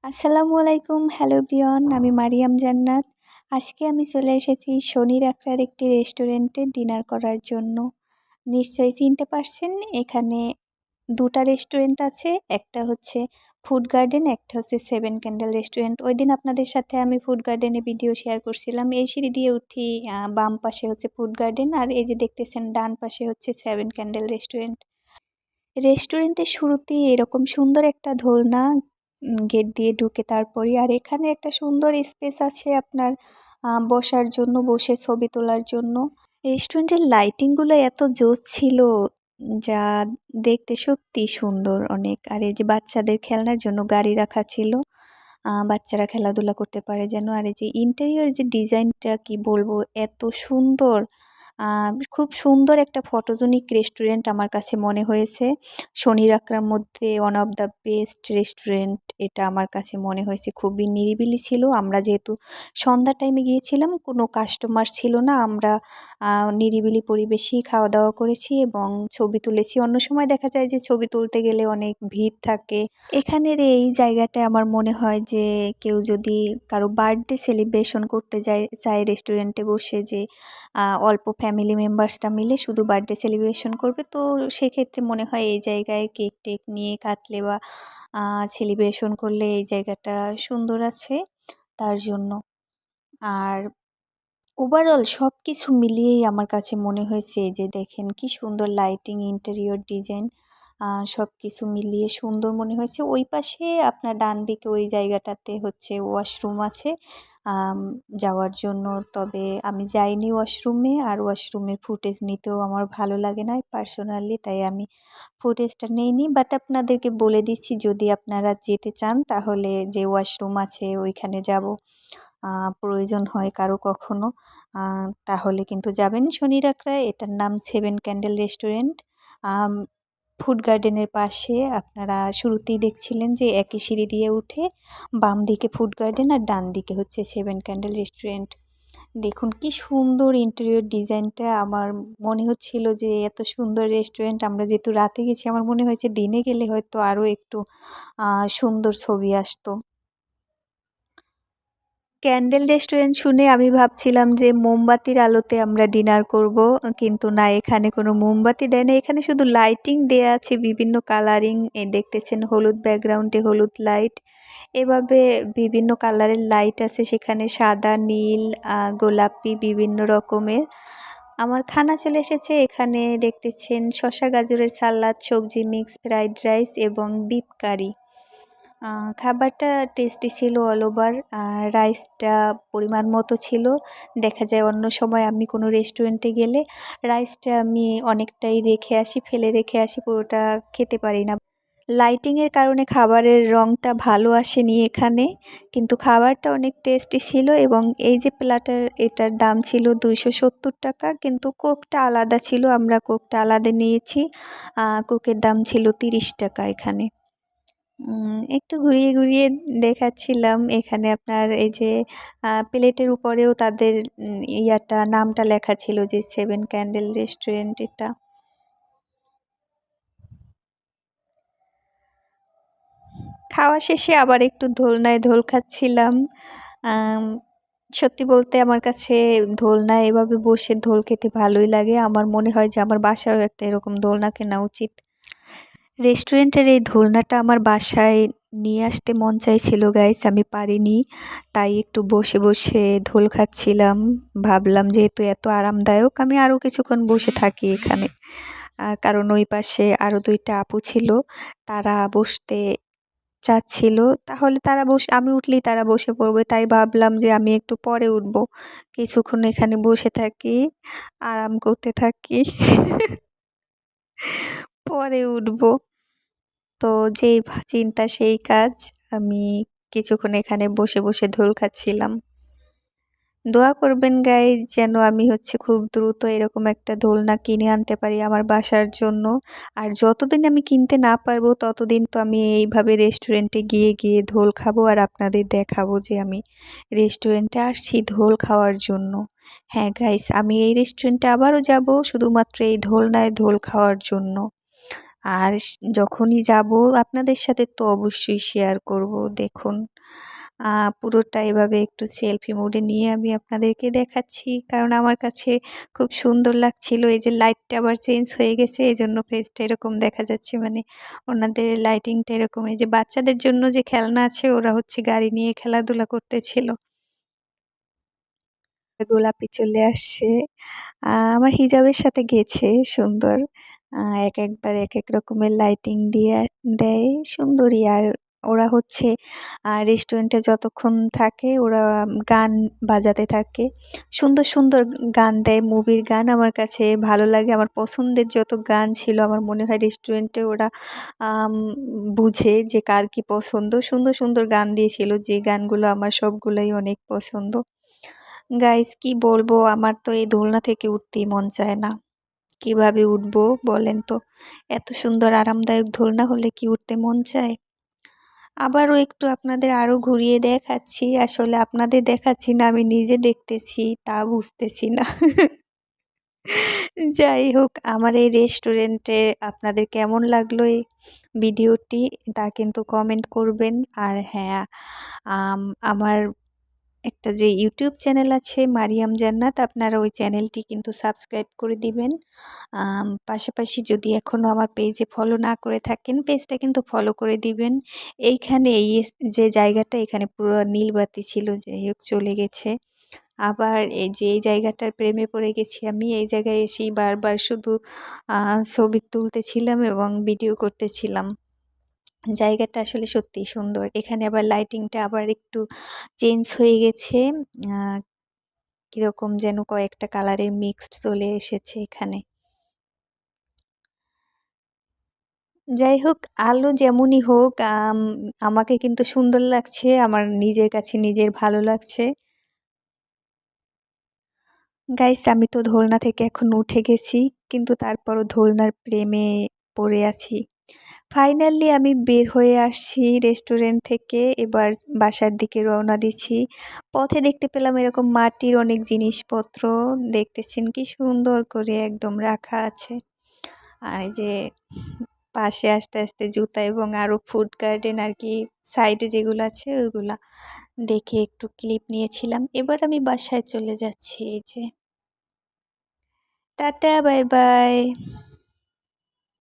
আসসালামু আলাইকুম, hello everyone, আমি মারিয়াম জান্নাত। আজকে আমি চলে এসেছি শনির আখড়ার একটি রেস্টুরেন্টে ডিনার করার জন্য। নিশ্চয়ই চিনতে পারছেন, এখানে দুটা রেস্টুরেন্ট আছে। একটা হচ্ছে ফুড গার্ডেন, একটা হচ্ছে সেভেন ক্যান্ডেল রেস্টুরেন্ট। ওই দিন আপনাদের সাথে আমি ফুড গার্ডেনে ভিডিও শেয়ার করছিলাম। এই সিঁড়ি দিয়ে উঠি, বাম পাশে হচ্ছে ফুড গার্ডেন, আর এই যে দেখতেছেন ডান পাশে হচ্ছে সেভেন ক্যান্ডেল রেস্টুরেন্ট। রেস্টুরেন্টের শুরুতেই এরকম সুন্দর একটা দোলনা, গেট দিয়ে ঢুকে তারপরই। আর এখানে একটা সুন্দর স্পেস আছে আপনার বসার জন্য, বসে ছবি তোলার জন্য। রেস্টুরেন্টের লাইটিংগুলো এত জোস ছিল, যা দেখতে সত্যি সুন্দর অনেক। আর এই যে বাচ্চাদের খেলনার জন্য গাড়ি রাখা ছিল, বাচ্চারা খেলাধুলা করতে পারে যেন। আর এই যে ইন্টেরিয়র যে ডিজাইনটা, কি বলবো, এত সুন্দর। খুব সুন্দর একটা ফটোজেনিক রেস্টুরেন্ট আমার কাছে মনে হয়েছে। শনির আখড়ার মধ্যে one of the best restaurant এটা আমার কাছে মনে হয়েছে। খুবই নিরিবিলি ছিল। আমরা যেহেতু সন্ধ্যা টাইমে গিয়েছিলাম, কোনো কাস্টমার ছিল না। আমরা নিরিবিলি পরিবেশেই খাওয়া দাওয়া করেছি এবং ছবি তুলেছি। অন্য সময় দেখা যায় যে ছবি তুলতে গেলে অনেক ভিড় থাকে। এখানের এই জায়গাটায় আমার মনে হয় যে কেউ যদি কারো বার্থডে সেলিব্রেশন করতে চায় রেস্টুরেন্টে বসে, যে অল্প ফ্যামিলি মেম্বার্সটা মিলে শুধু বার্থডে সেলিব্রেশন করবে, তো সেক্ষেত্রে মনে হয় এই জায়গায় কেক টেক নিয়ে কাটলে বা সেলিব্রেশন করলে এই জায়গাটা সুন্দর আছে তার জন্য। আর ওভারঅল সব কিছু মিলিয়েই আমার কাছে মনে হয়েছে যে দেখেন কি সুন্দর লাইটিং, ইন্টেরিয়র ডিজাইন, সব কিছু মিলিয়ে সুন্দর মনে হয়েছে। ওই পাশে আপনার ডান দিকে ওই জায়গাটাতে হচ্ছে ওয়াশরুম আছে আম, যাওয়ার জন্য। তবে আমি যাইনি ওয়াশরুমে, আর ওয়াশরুমের ফুটেজ নিতেও আমার ভালো লাগে না পার্সোনালি, তাই আমি ফুটেজটা নেইনি। বাট আপনাদেরকে বলে দিচ্ছি, যদি আপনারা যেতে চান তাহলে যে ওয়াশরুম আছে ওইখানে যাব, প্রয়োজন হয় কারো কখনো, তাহলে কিন্তু যাবেন শনির আখড়ায়। এটার নাম সেভেন ক্যান্ডেল রেস্টুরেন্ট। ফুড গার্ডেনের পাশে আপনারা শুরুতেই দেখছিলেন যে একই সিঁড়ি দিয়ে উঠে বাম দিকে ফুড গার্ডেন আর ডান দিকে হচ্ছে সেভেন ক্যান্ডেল রেস্টুরেন্ট। দেখুন কি সুন্দর ইন্টেরিয়র ডিজাইনটা। আমার মনে হচ্ছিল যে এত সুন্দর রেস্টুরেন্ট, আমরা যেহেতু রাতে গেছি, আমার মনে হয়েছে দিনে গেলে হয়তো আরও একটু সুন্দর ছবি আসতো। ক্যান্ডেল রেস্টুরেন্ট শুনে আমি ভাবছিলাম যে মোমবাতির আলোতে আমরা ডিনার করব, কিন্তু না, এখানে কোনো মোমবাতি দেয় না। এখানে শুধু লাইটিং দেয়া আছে বিভিন্ন কালারিং। দেখতেছেন হলুদ ব্যাকগ্রাউন্ডে হলুদ লাইট, এভাবে বিভিন্ন কালারের লাইট আছে সেখানে, সাদা, নীল, গোলাপি, বিভিন্ন রকমের। আমার খানা চলে এসেছে। এখানে দেখতেছেন শসা গাজরের সালাদ, সবজি মিক্স, ফ্রাইড রাইস এবং বিফ কারি। খাবারটা টেস্টি ছিল অল ওভার। রাইসটা পরিমাণ মতো ছিল। দেখা যায় অন্য সময় আমি কোনো রেস্টুরেন্টে গেলে রাইসটা আমি অনেকটাই রেখে আসি, ফেলে রেখে আসি, পুরোটা খেতে পারি না। লাইটিংয়ের কারণে খাবারের রঙটা ভালো আসেনি এখানে, কিন্তু খাবারটা অনেক টেস্টি ছিল। এবং এই যে প্ল্যাটার, এটার দাম ছিল 270 টাকা, কিন্তু কোকটা আলাদা ছিল, আমরা কোকটা আলাদা নিয়েছি। কোকের দাম ছিল 30 টাকা এখানে। একটু ঘুরিয়ে ঘুরিয়ে দেখাচ্ছিলাম। এখানে আপনার এই যে প্লেটের উপরেও তাদের নামটা লেখা ছিল যে সেভেন ক্যান্ডেল রেস্টুরেন্ট এটা। খাওয়া শেষে আবার একটু দোলনায় দোল খাচ্ছিলাম। আম, সত্যি বলতে আমার কাছে দোলনায় এভাবে বসে দোল খেতে ভালোই লাগে। আমার মনে হয় যে আমার বাসায়ও একটা এরকম দোলনা কেনা উচিত। রেস্টুরেন্টের এই দোলনাটা আমার বাসায় নিয়ে আসতে মন চাইছিল গাইস, আমি পারিনি। তাই একটু বসে বসে দোল খাচ্ছিলাম। ভাবলাম যেহেতু এত আরামদায়ক, আমি আরও কিছুক্ষণ বসে থাকি এখানে। কারণ ওই পাশে আরও দুইটা আপু ছিল, তারা বসতে চাচ্ছিল। তাহলে তারা বসে, আমি উঠলেই তারা বসে পড়বে, তাই ভাবলাম যে আমি একটু পরে উঠবো, কিছুক্ষণ এখানে বসে থাকি, আরাম করতে থাকি, পরে উঠবো। তো যেই চিন্তা সেই কাজ। আমি কিছুক্ষণ এখানে বসে বসে দোল খাচ্ছিলাম। দোয়া করবেন গাইজ যেন আমি হচ্ছে খুব দ্রুত এরকম একটা দোলনা কিনে আনতে পারি আমার বাসার জন্য। আর যতদিন আমি কিনতে না পারবো ততদিন তো আমি এইভাবে রেস্টুরেন্টে গিয়ে গিয়ে দোল খাবো, আর আপনাদের দেখাবো যে আমি রেস্টুরেন্টে আসছি দোল খাওয়ার জন্য। হ্যাঁ গাইস, আমি এই রেস্টুরেন্টে আবারও যাব শুধুমাত্র এই দোলনায় দোল খাওয়ার জন্য। আর যখনই যাব আপনাদের সাথে তো অবশ্যই শেয়ার করব। দেখুন পুরোটা এভাবে একটু সেলফি মোডে নিয়ে আমি আপনাদেরকে দেখাচ্ছি। কারণ আমার কাছে খুব সুন্দর লাগছিল। এই যে লাইটটা আবার চেঞ্জ হয়ে গেছে এজন্য ফেসটা এরকম দেখা যাচ্ছে। মানে ওনাদের লাইটিংটা এরকম। এই যে বাচ্চাদের জন্য যে খেলনা আছে ওরা হচ্ছে গাড়ি নিয়ে খেলাধুলা করতেছিল। গোলাপি চলে আসছে। আমার হিজাবের সাথে গেছে সুন্দর। একেকবার একেক রকমের লাইটিং দিয়ে দেয় সুন্দরই। আর ওরা হচ্ছে রেস্টুরেন্টে যতক্ষণ থাকে ওরা গান বাজাতে থাকে। সুন্দর, সুন্দর গান দেয়, মুভির গান আমার কাছে ভালো লাগে। আমার পছন্দের যত গান ছিল আমার মনে হয় রেস্টুরেন্টে ওরা আম বুঝে যে কার কি পছন্দ। সুন্দর, সুন্দর গান দিয়েছিল যে গানগুলো আমার সবগুলাই অনেক পছন্দ। গাইস কি বলবো আমার তো এই দোলনা থেকে উঠতেই মন চায় না। কিভাবে উঠবো বলেন তো? এত সুন্দর আরামদায়ক দোলনা হলে কি উঠতে মন চায়? আবারও একটু আপনাদের আরো ঘুরিয়ে দেখাচ্ছি। আসলে আপনাদের দেখাচ্ছি না আমি নিজে দেখতেছি তা বুঝতেছি না। যাই হোক আমার এই রেস্টুরেন্টে আপনাদের কেমন লাগলো এই ভিডিওটি তা কিন্তু কমেন্ট করবেন। আর হ্যাঁ, আম আমার একটা যে ইউটিউব চ্যানেল আছে মারিয়াম জান্নাত আপনারা ওই চ্যানেলটি কিন্তু সাবস্ক্রাইব করে দিবেন। পাশাপাশি যদি এখনও আমার পেজে ফলো না করে থাকেন পেজটা কিন্তু ফলো করে দিবেন। এইখানে যে জায়গাটা এখানে পুরো নীলবাতি ছিল যাই হোক চলে গেছে। আবার এই যে এই জায়গাটার প্রেমে পড়ে গেছি আমি। এই জায়গায় এসেই বারবার শুধু ছবি তুলতেছিলাম এবং ভিডিও করতেছিলাম। জায়গাটা আসলে সত্যিই সুন্দর। এখানে আবার লাইটিংটা আবার একটু চেঞ্জ হয়ে গেছে। আ কিরকম যেন কয়েকটা কালারের মিক্সড চলে এসেছে এখানে। যাই হোক আলো যেমনই হোক আমাকে কিন্তু সুন্দর লাগছে। আমার নিজের কাছে নিজের ভালো লাগছে। গাইস আমি তো দোলনা থেকে এখন উঠে গেছি। কিন্তু তারপরও দোলনার প্রেমে পড়ে আছি। ফাইনালি আমি বের হয়ে আসছি রেস্টুরেন্ট থেকে। এবার বাসার দিকে রওনা দিচ্ছি। পথে দেখতে পেলাম এরকম মাটির অনেক জিনিসপত্র। দেখতেছেন কি সুন্দর করে একদম রাখা আছে। আর এই যে পাশে আস্তে, আস্তে জুতা এবং আরও ফুড গার্ডেন আর কি সাইডে যেগুলো আছে ওইগুলা দেখে একটু ক্লিপ নিয়েছিলাম। এবার আমি বাসায় চলে যাচ্ছি এই যে। Tata bye bye.